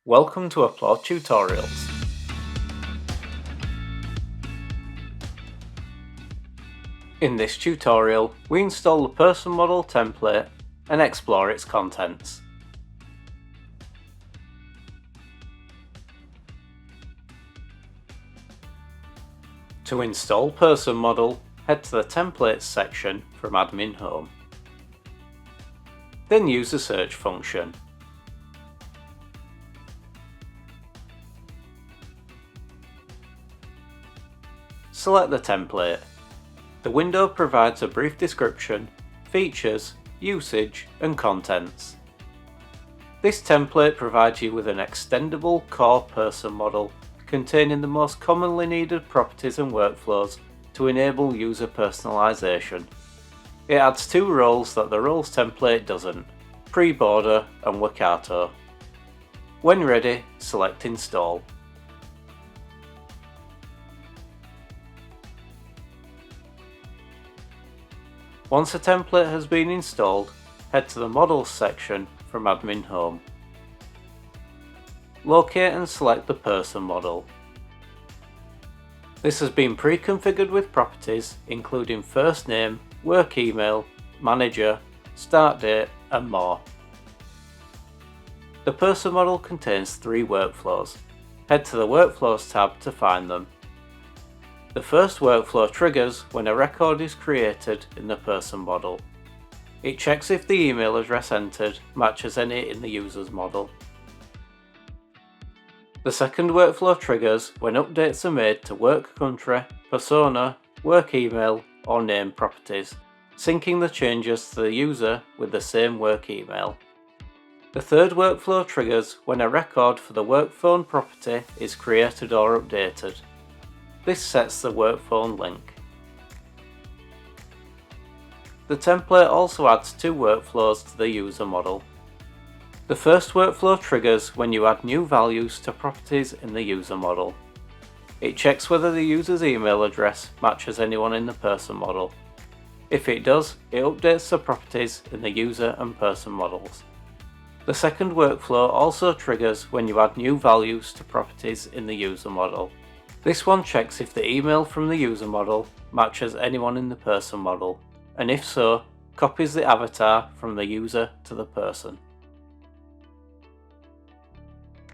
Welcome to Applaud Tutorials. In this tutorial, we install the person model template and explore its contents. To install person model, head to the Templates section from Admin Home. Then use the search function. Select the template. The window provides a brief description, features, usage, and contents. This template provides you with an extendable core person model containing the most commonly needed properties and workflows to enable user personalization. It adds two roles that the roles template doesn't: pre-border and Workato. When ready, select Install. Once a template has been installed, head to the Models section from Admin Home. Locate and select the person model. This has been pre-configured with properties including first name, work email, manager, start date, and more. The person model contains three workflows. Head to the Workflows tab to find them. The first workflow triggers when a record is created in the person model. It checks if the email address entered matches any in the user's model. The second workflow triggers when updates are made to work country, persona, work email, or name properties, syncing the changes to the user with the same work email. The third workflow triggers when a record for the work phone property is created or updated. This sets the work phone link. The template also adds two workflows to the user model. The first workflow triggers when you add new values to properties in the user model. It checks whether the user's email address matches anyone in the person model. If it does, it updates the properties in the user and person models. The second workflow also triggers when you add new values to properties in the user model. This one checks if the email from the user model matches anyone in the person model, and if so, copies the avatar from the user to the person.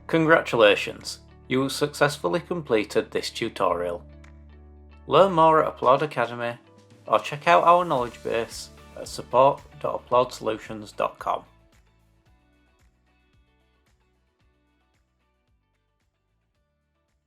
Congratulations! You have successfully completed this tutorial. Learn more at Applaud Academy or check out our knowledge base at support.applaudsolutions.com.